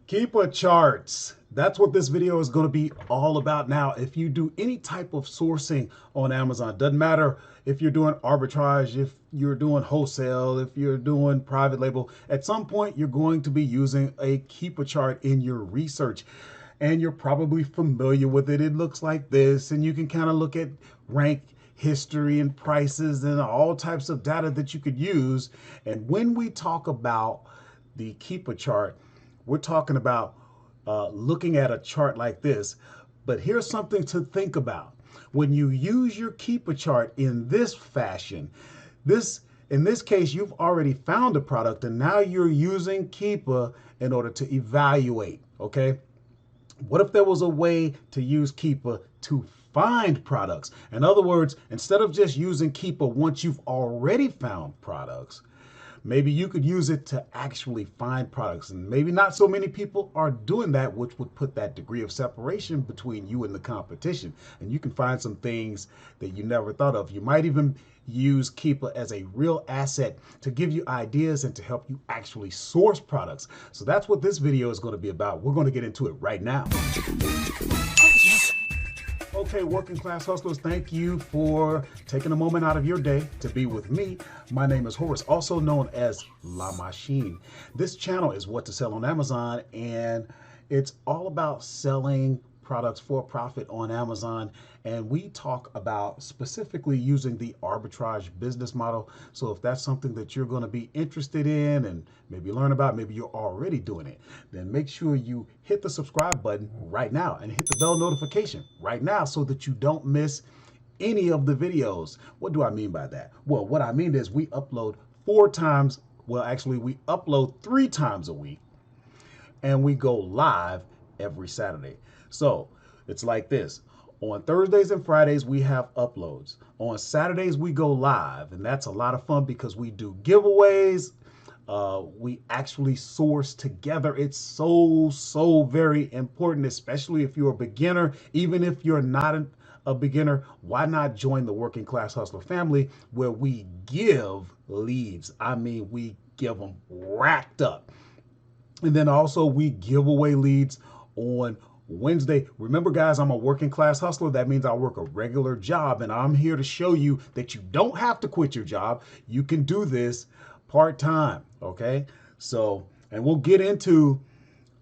KEEPA charts. That's what this video is going to be all about. Now, if you do any type of sourcing on Amazon, doesn't matter if you're doing arbitrage, if you're doing wholesale, if you're doing private label, at some point you're going to be using a KEEPA chart in your research. And you're probably familiar with it. It looks like this, and you can kind of look at rank history and prices and all types of data that you could use. And when we talk about the KEEPA chart, we're talking about looking at a chart like this. But here's something to think about. When you use your KEEPA chart in this fashion, in this case, you've already found a product and now you're using KEEPA in order to evaluate, okay? What if there was a way to use KEEPA to find products? In other words, instead of just using KEEPA once you've already found products, maybe you could use it to actually find products. And maybe not so many people are doing that, which would put that degree of separation between you and the competition. And you can find some things that you never thought of. You might even use KEEPA as a real asset to give you ideas and to help you actually source products. So that's what this video is going to be about. We're going to get into it right now. Okay, working class hustlers, thank you for taking a moment out of your day to be with me. My name is Horace, also known as La Machine. This channel is What to Sell on Amazon, and it's all about selling products for profit on Amazon. And we talk about specifically using the arbitrage business model. So if that's something that you're going to be interested in and maybe learn about, maybe you're already doing it, then make sure you hit the subscribe button right now and hit the bell notification right now so that you don't miss any of the videos. What do I mean by that? Well, what I mean is we upload 4 times. Well, actually, we upload 3 times a week and we go live every Saturday. So it's like this. On Thursdays and Fridays, we have uploads. On Saturdays, we go live, and that's a lot of fun because we do giveaways. We actually source together. It's so very important, especially if you're a beginner. Even if you're not a beginner, why not join the Working Class Hustler family where we give leads? I mean, we give them racked up. And then also we give away leads on Wednesday. Remember, guys, I'm a working class hustler. That means I work a regular job, and I'm here to show you that you don't have to quit your job. You can do this part-time, okay? So, and we'll get into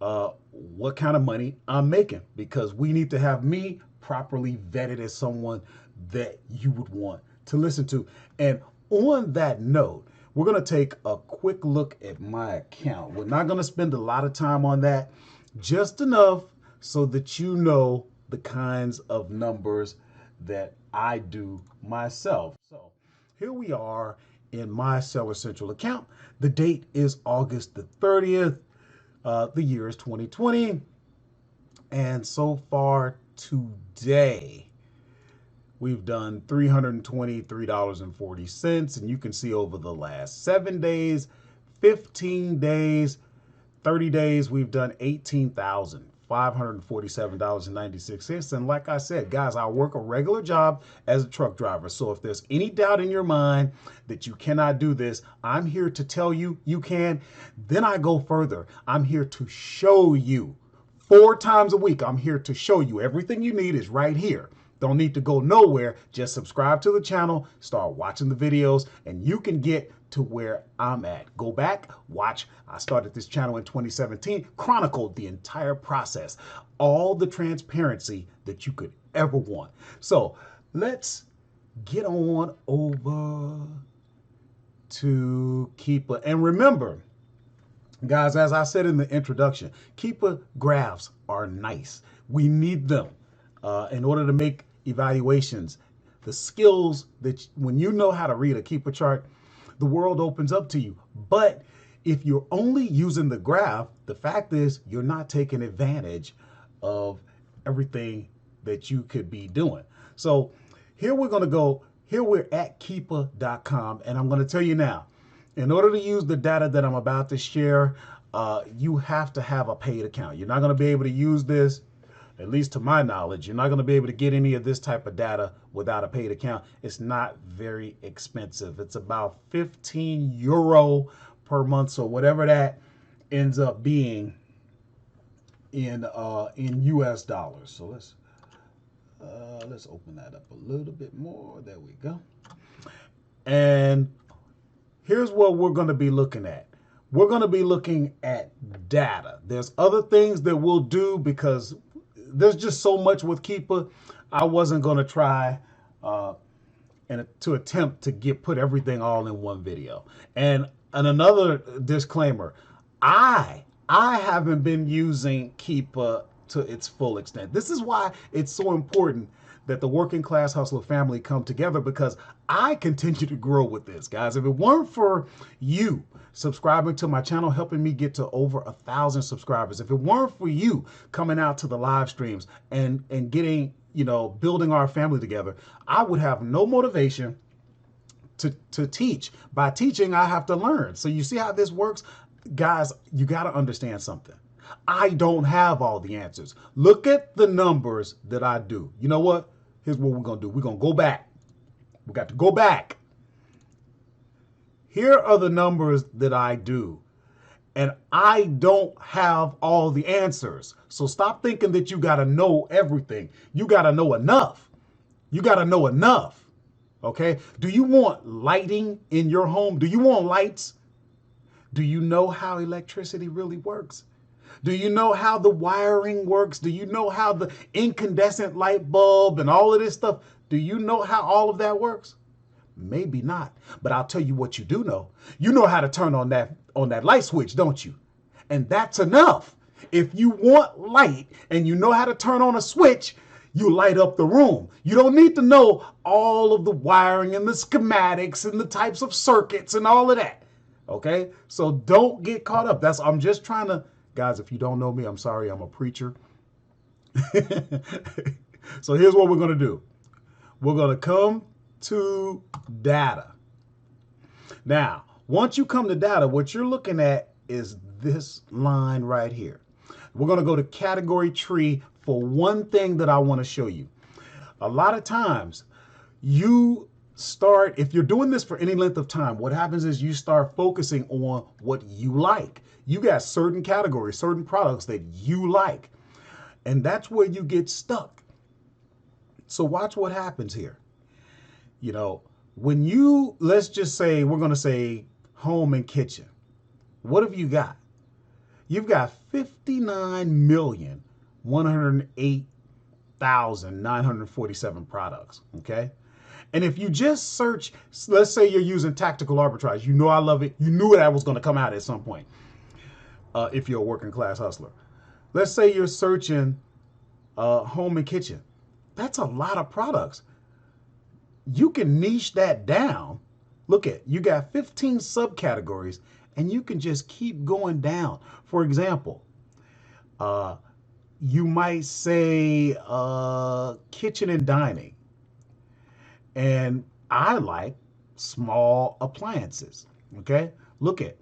what kind of money I'm making, because we need to have me properly vetted as someone that you would want to listen to. And on that note, we're going to take a quick look at my account. We're not going to spend a lot of time on that, just enough so that you know the kinds of numbers that I do myself. So here we are in my Seller Central account. The date is August the 30th. The year is 2020. And so far today, we've done $323.40. And you can see over the last 7 days, 15 days, 30 days, we've done $18,547.96. And like I said, guys, I work a regular job as a truck driver. So if there's any doubt in your mind that you cannot do this, I'm here to tell you you can. Then I go further. I'm here to show you 4 times a week. I'm here to show you everything you need is right here. Don't need to go nowhere. Just subscribe to the channel, start watching the videos, and you can get to where I'm at. Go back, watch. I started this channel in 2017, chronicled the entire process, all the transparency that you could ever want. So let's get on over to KEEPA. And remember, guys, as I said in the introduction, KEEPA graphs are nice. We need them in order to make evaluations. The skills that when you know how to read a KEEPA chart, the world opens up to you. But if you're only using the graph, the fact is you're not taking advantage of everything that you could be doing. So here we're going to go. Here we're at keepa.com, and I'm going to tell you now, in order to use the data that I'm about to share, you have to have a paid account. You're not going to be able to use this, at least to my knowledge. You're not going to be able to get any of this type of data without a paid account. It's not very expensive. It's about 15 euro per month. So whatever that ends up being in US dollars. So let's open that up a little bit more. There we go. And here's what we're going to be looking at. We're going to be looking at data. There's other things that we'll do because there's just so much with KEEPA. I wasn't going to try to attempt to put everything all in one video. And another disclaimer, I haven't been using KEEPA to its full extent. This is why it's so important that the Working Class Hustler family come together, because I continue to grow with this, guys. If it weren't for you subscribing to my channel, helping me get to over 1,000 subscribers, if it weren't for you coming out to the live streams and getting, building our family together, I would have no motivation to teach. By teaching, I have to learn. So you see how this works? Guys, you got to understand something. I don't have all the answers. Look at the numbers that I do. You know what? Here's what we're going to do. We're going to go back. We got to go back. Here are the numbers that I do. And I don't have all the answers. So stop thinking that you got to know everything. You got to know enough. You got to know enough. Okay? Do you want lighting in your home? Do you want lights? Do you know how electricity really works? Do you know how the wiring works? Do you know how the incandescent light bulb and all of this stuff, do you know how all of that works? Maybe not, but I'll tell you what you do know. You know how to turn on that light switch, don't you? And that's enough. If you want light and you know how to turn on a switch, you light up the room. You don't need to know all of the wiring and the schematics and the types of circuits and all of that. Okay? So don't get caught up. I'm just trying to, guys, if you don't know me, I'm sorry, I'm a preacher. So here's what we're going to do. We're going to come to data. Now, once you come to data, what you're looking at is this line right here. We're going to go to category tree for one thing that I want to show you. A lot of times you start, if you're doing this for any length of time, what happens is you start focusing on what you like. You got certain categories, certain products that you like, and that's where you get stuck. So watch what happens here. When you, let's just say, we're going to say home and kitchen. What have you got? You've got 59,108,947 products, okay? And if you just search, let's say you're using Tactical Arbitrage. You know I love it. You knew that was going to come out at some point if you're a working class hustler. Let's say you're searching home and kitchen. That's a lot of products. You can niche that down. Look at, you got 15 subcategories, and you can just keep going down. For example, you might say kitchen and dining. And I like small appliances. Okay, look at.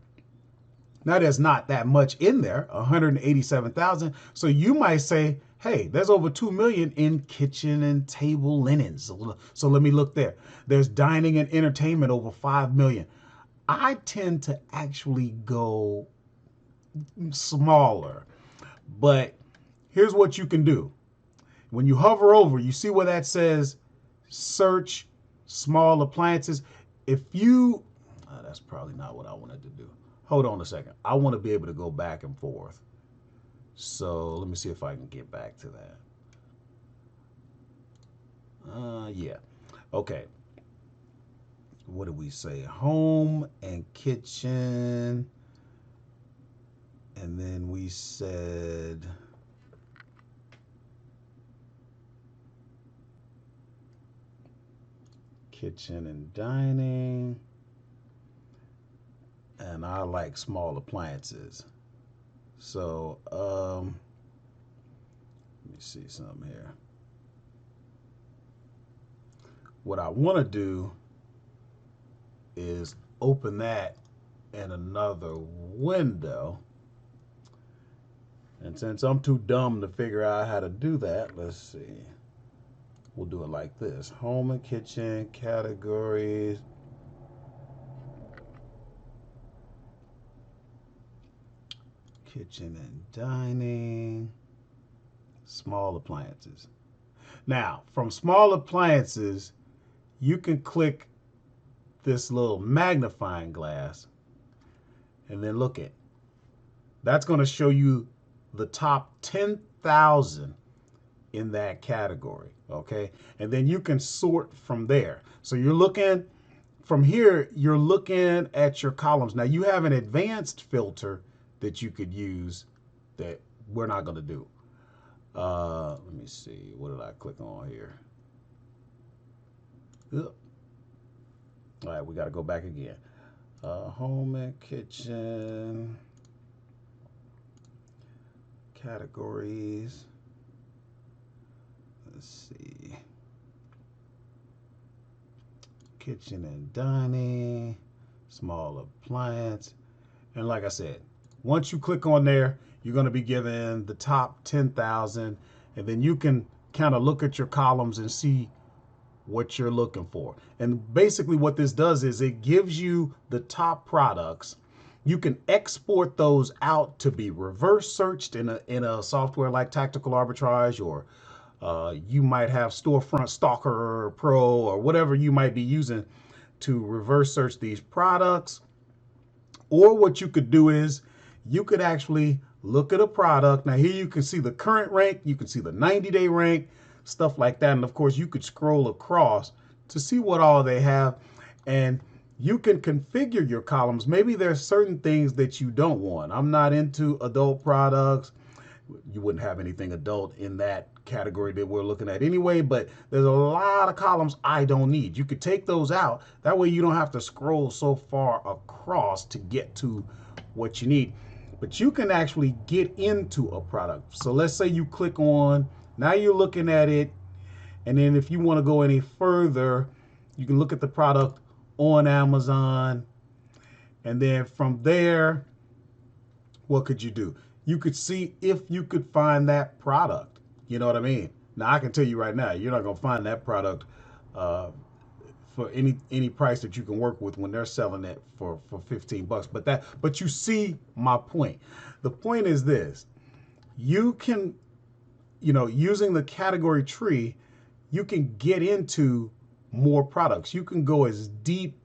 Now there's not that much in there, 187,000. So you might say, hey, there's over 2 million in kitchen and table linens. So let me look there. There's dining and entertainment, over 5 million. I tend to actually go smaller, but here's what you can do. When you hover over, you see where that says search small appliances. If you, that's probably not what I wanted to do. Hold on a second. I want to be able to go back and forth. So let me see if I can get back to that. Yeah. Okay. What did we say? Home and kitchen. And then we said kitchen and dining. And I like small appliances. So, let me see something here. What I want to do is open that in another window. And since I'm too dumb to figure out how to do that, let's see. We'll do it like this. Home and kitchen, categories. Kitchen and dining. Small appliances. Now, from small appliances, you can click this little magnifying glass and then look at. That's going to show you the top 10,000 in that category, okay? And then you can sort from there. So you're looking from here, you're looking at your columns. Now you have an advanced filter that you could use that we're not going to do. Let me see, what did I click on here? Ugh. All right, we got to go back again. Home and kitchen, categories. Let's see. Kitchen and dining, small appliance. And like I said, once you click on there, you're going to be given the top 10,000. And then you can kind of look at your columns and see what you're looking for. And basically what this does is it gives you the top products. You can export those out to be reverse searched in a software like Tactical Arbitrage, or you might have Storefront Stalker Pro or whatever you might be using to reverse search these products. Or what you could do is you could actually look at a product. Now here you can see the current rank, you can see the 90-day rank, stuff like that. And of course you could scroll across to see what all they have, and you can configure your columns. Maybe there's certain things that you don't want. I'm not into adult products. You wouldn't have anything adult in that category that we're looking at anyway, but there's a lot of columns I don't need. You could take those out. That way you don't have to scroll so far across to get to what you need. But you can actually get into a product. So let's say you click on, now you're looking at it, and then if you want to go any further, you can look at the product on Amazon, and then from there, what could you do? You could see if you could find that product. You know what I mean? Now I can tell you right now, you're not gonna find that product for any price that you can work with when they're selling it for 15 bucks. But you see my point. The point is this: you can, using the category tree, you can get into more products. You can go as deep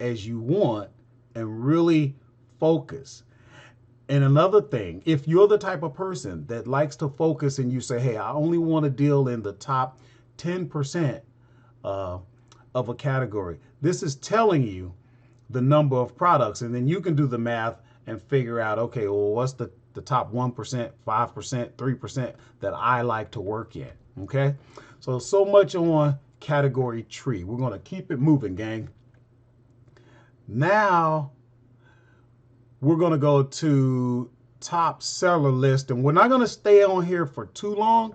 as you want and really focus. And another thing, if you're the type of person that likes to focus and you say, hey, I only want to deal in the top 10% of a category, this is telling you the number of products. And then you can do the math and figure out, okay, well, what's the top 1%, 5%, 3% that I like to work in, okay? So much on category tree. We're going to keep it moving, gang. Now, we're going to go to top seller list, and we're not going to stay on here for too long,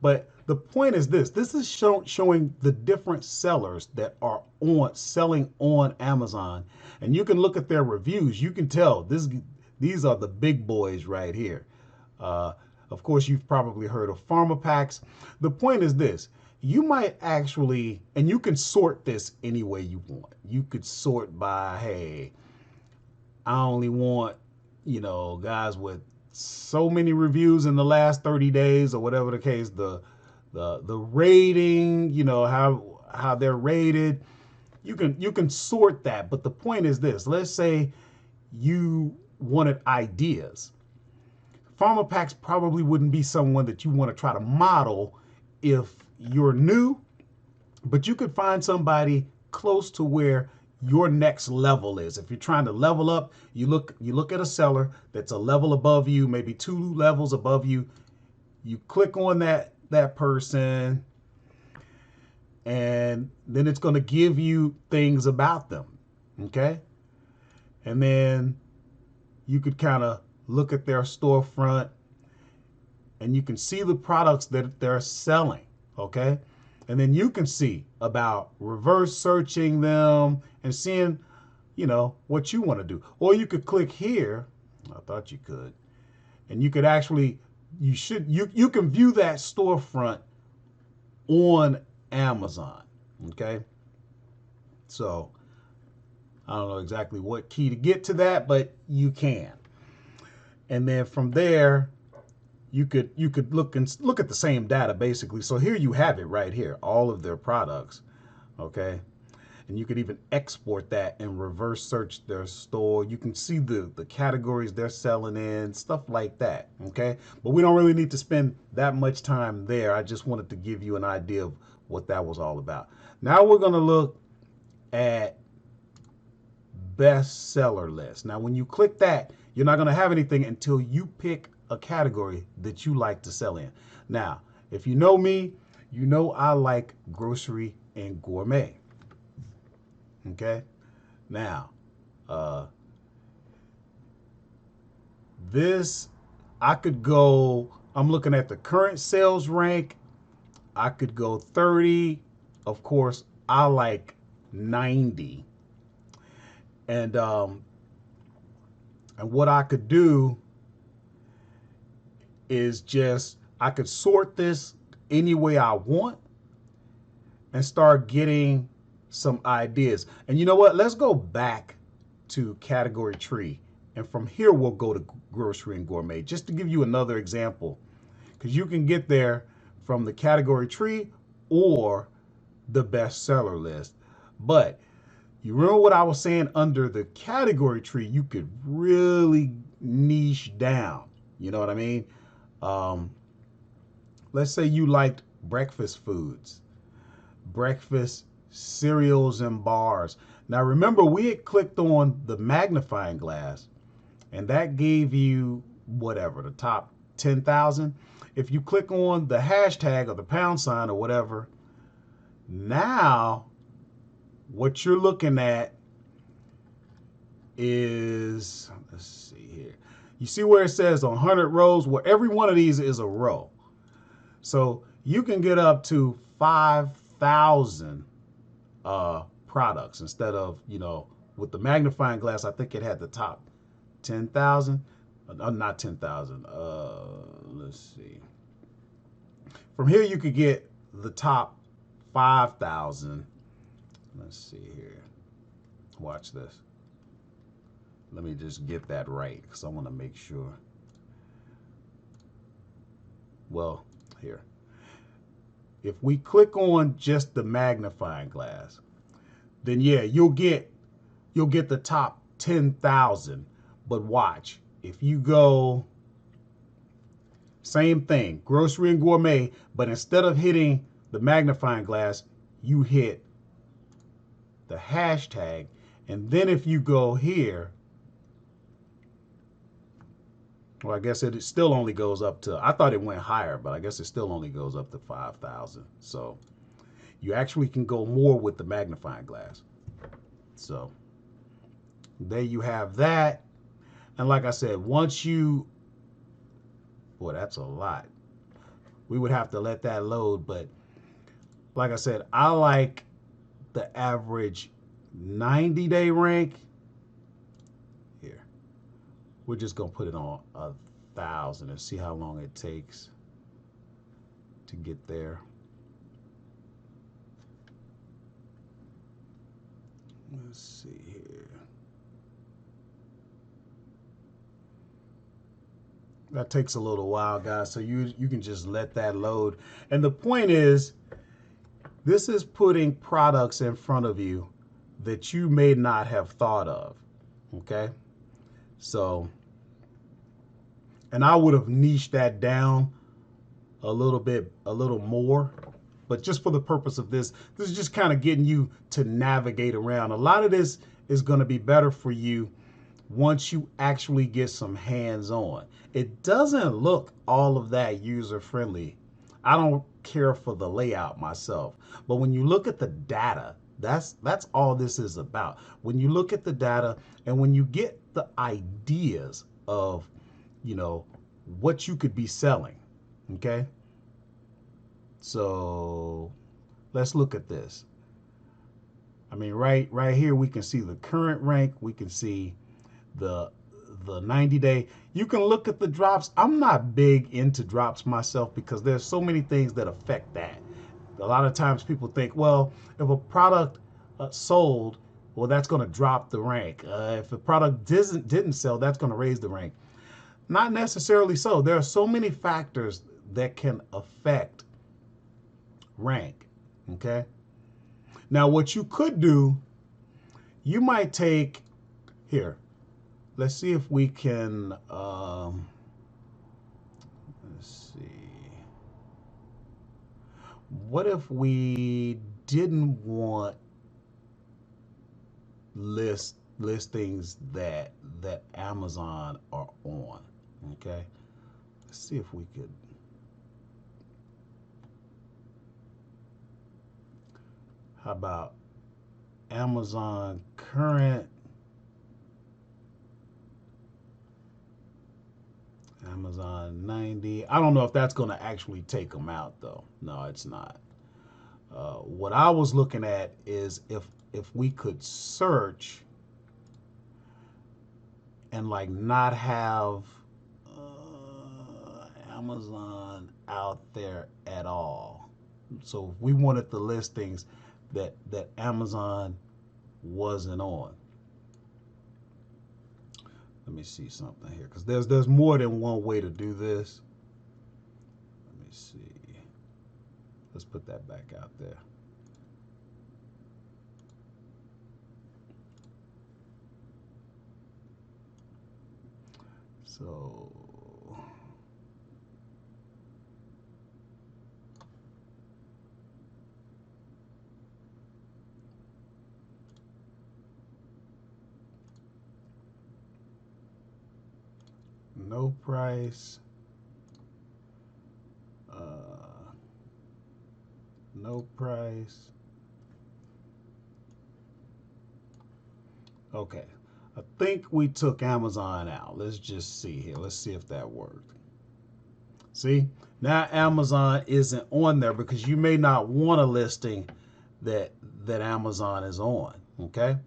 but the point is this is showing the different sellers that are selling on Amazon, and you can look at their reviews. You can tell these are the big boys right here. Of course, you've probably heard of Pharma Packs. The point is this: you might actually, and you can sort this any way you want. You could sort by, hey, I only want, guys with so many reviews in the last 30 days or whatever the case, the rating, how they're rated. You can sort that, but the point is this: let's say you wanted ideas. Pharma Packs probably wouldn't be someone that you want to try to model if you're new, but you could find somebody close to where your next level is. If you're trying to level up, you look at a seller that's a level above you, maybe 2 levels above you. You click on that person, and then it's going to give you things about them, okay? And then you could kind of look at their storefront, and you can see the products that they're selling, okay? And then you can see about reverse searching them and seeing, what you want to do. Or you could click here. I thought you could. And you could actually, you can view that storefront on Amazon, okay? So I don't know exactly what key to get to that, but you can. And then from there, you could look at the same data basically. So here you have it right here, all of their products, okay? And you could even export that and reverse search their store. You can see the categories they're selling in, stuff like that, okay? But we don't really need to spend that much time there. I just wanted to give you an idea of what that was all about. Now we're going to look at bestseller list. Now when you click that, you're not going to have anything until you pick a category that you like to sell in. Now, if you know me, you know I like grocery and gourmet. Okay, now this, I could go, I'm looking at the current sales rank. I could go 30. Of course, I like 90. And what I could do is just, I could sort this any way I want and start getting some ideas. And you know what? Let's go back to category tree. And from here, we'll go to grocery and gourmet, just to give you another example, because you can get there from the category tree or the bestseller list. But you remember what I was saying, under the category tree, you could really niche down. You know what I mean? Let's say you liked breakfast foods, breakfast cereals and bars. Now remember, we had clicked on the magnifying glass and that gave you whatever, the top 10,000. If you click on the hashtag or the pound sign or whatever, now what you're looking at is, let's see here. You see where it says 100 rows? Well, every one of these is a row. So you can get up to 5,000 products instead of, you know, with the magnifying glass, I think it had the top 10,000. Not 10,000. Let's see. From here, you could get the top 5,000. Let's see here. Watch this. Let me just get that right because I want to make sure. Well, here. If we click on just the magnifying glass, then yeah, you'll get the top 10,000. But watch, if you go, same thing, grocery and gourmet, but instead of hitting the magnifying glass, you hit the hashtag. And then if you go here, well, I guess it still only goes up to, I thought it went higher, but I guess it still only goes up to 5,000. So you actually can go more with the magnifying glass. So there you have that. And like I said, once you, boy, that's a lot. We would have to let that load. But like I said, I like the average 90-day rank. Here, we're just going to put it on 1,000 and see how long it takes to get there. Let's see here. That takes a little while, guys, so you can just let that load. And the point is, this is putting products in front of you that you may not have thought of, okay? So, and I would have niched that down a little more, but just for the purpose of this is just kind of getting you to navigate around. A lot of this is going to be better for you once you actually get some hands-on. It doesn't look all of that user-friendly. I don't care for the layout myself, but when you look at the data, that's all this is about. When you look at the data and when you get the ideas of, you know, what you could be selling, okay? So let's look at this. I mean, right here we can see the current rank, we can see the 90-day. You can look at the drops. I'm not big into drops myself because there's so many things that affect that. A lot of times people think, well, if a product sold, well, that's going to drop the rank. If a product didn't sell, that's going to raise the rank. Not necessarily so. There are so many factors that can affect rank. Okay. Now, what you could do, you might take here. Let's see if we can. Let's see. What if we didn't want listings that Amazon are on? Okay. Let's see if we could. How about Amazon current? Amazon 90. I don't know if that's going to actually take them out though. No, it's not. What I was looking at is if we could search and like not have Amazon out there at all. So if we wanted the listings that Amazon wasn't on. Let me see something here, because there's more than one way to do this. Let me see. Let's put that back out there. So no price, no price. Okay, I think we took Amazon out. Let's just see here. Let's see if that worked. See, now Amazon isn't on there because you may not want a listing that Amazon is on. Okay.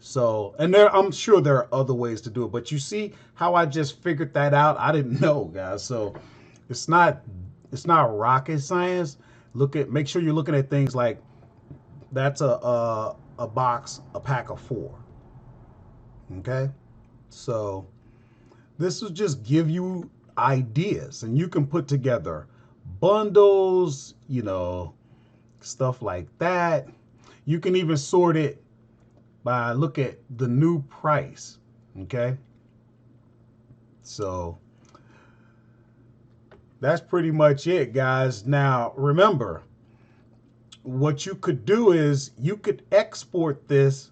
So, and I'm sure there are other ways to do it, but you see how I just figured that out? I didn't know, guys. So it's not rocket science. Make sure you're looking at things like that's a box, a pack of 4. Okay. So this will just give you ideas, and you can put together bundles, stuff like that. You can even sort it by look at the new price. Okay. So that's pretty much it, guys. Now remember, what you could do is you could export this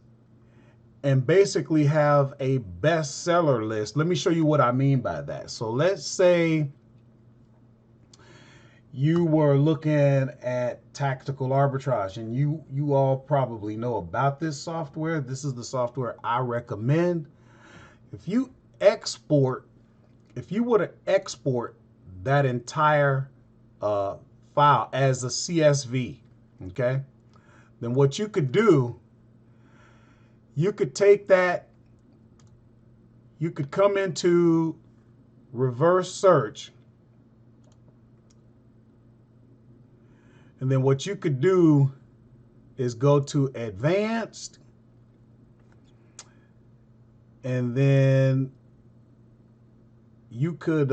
and basically have a bestseller list. Let me show you what I mean by that. So let's say you were looking at Tactical Arbitrage, and you all probably know about this software. This is the software I recommend. If you were to export that entire file as a CSV, okay, then what you could do, you could take that, you could come into reverse search, and then what you could do is go to advanced, and then you could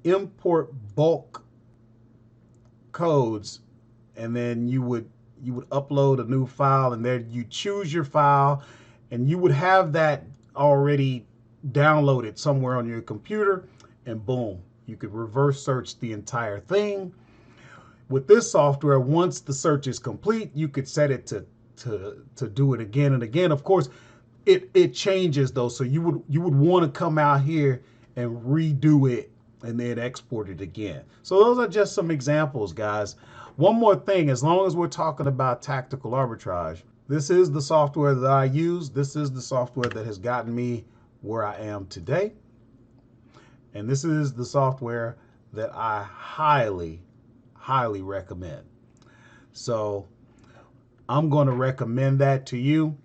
import bulk codes, and then you would upload a new file, and there you choose your file, and you would have that already downloaded somewhere on your computer, and boom, you could reverse search the entire thing. With this software, once the search is complete, you could set it to do it again and again. Of course, it changes though, so you would want to come out here and redo it and then export it again. So those are just some examples, guys. One more thing, as long as we're talking about tactical arbitrage, this is the software that I use. This is the software that has gotten me where I am today. And this is the software that I highly recommend. So I'm going to recommend that to you.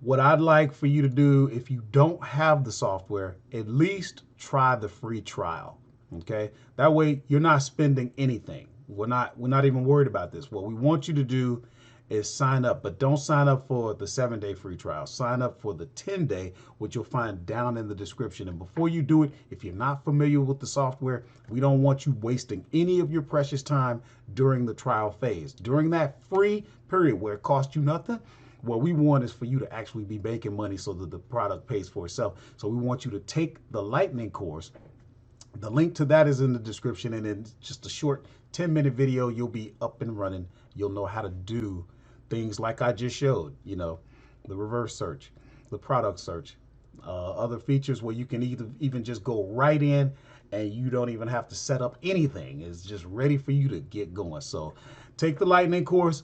What I'd like for you to do, if you don't have the software, at least try the free trial. Okay, that way you're not spending anything. We're not even worried about this. What we want you to do is sign up, but don't sign up for the 7-day free trial. Sign up for the 10-day, which you'll find down in the description. And before you do it, if you're not familiar with the software, we don't want you wasting any of your precious time during the trial phase. During that free period where it costs you nothing, what we want is for you to actually be making money so that the product pays for itself. So we want you to take the Lightning course. The link to that is in the description, and in just a short 10-minute video, you'll be up and running. You'll know how to do things like I just showed, you know, the reverse search, the product search, other features where you can even just go right in and you don't even have to set up anything. It's just ready for you to get going. So take the Lightning course.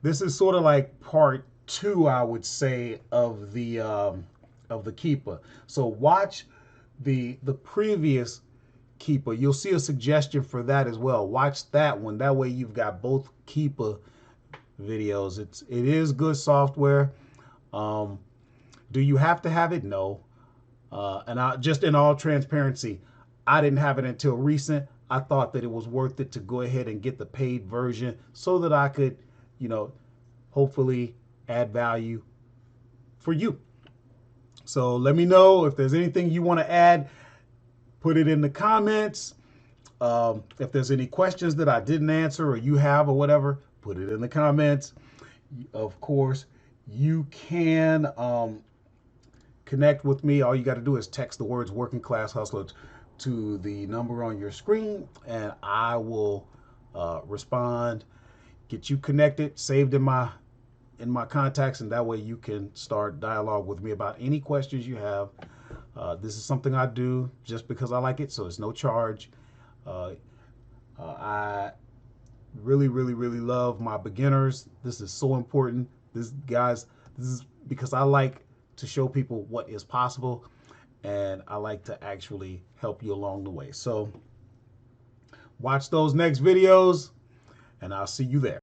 This is sort of like part 2, I would say, of the KEEPA. So watch the previous KEEPA. You'll see a suggestion for that as well. Watch that one. That way you've got both KEEPA videos. It is good software. Do you have to have it? No. And just in all transparency, I didn't have it until recent. I thought that it was worth it to go ahead and get the paid version so that I could, you know, hopefully add value for you. So let me know if there's anything you want to add. Put it in the comments. If there's any questions that I didn't answer or you have or whatever, put it in the comments. Of course, you can connect with me. All you got to do is text the words Working Class Hustler to the number on your screen, and I will respond, get you connected, saved in my contacts, and that way you can start dialogue with me about any questions you have. This is something I do just because I like it, so it's no charge. I really love my beginners. This is so important. This is because I like to show people what is possible, and I like to actually help you along the way. So watch those next videos, and I'll see you there.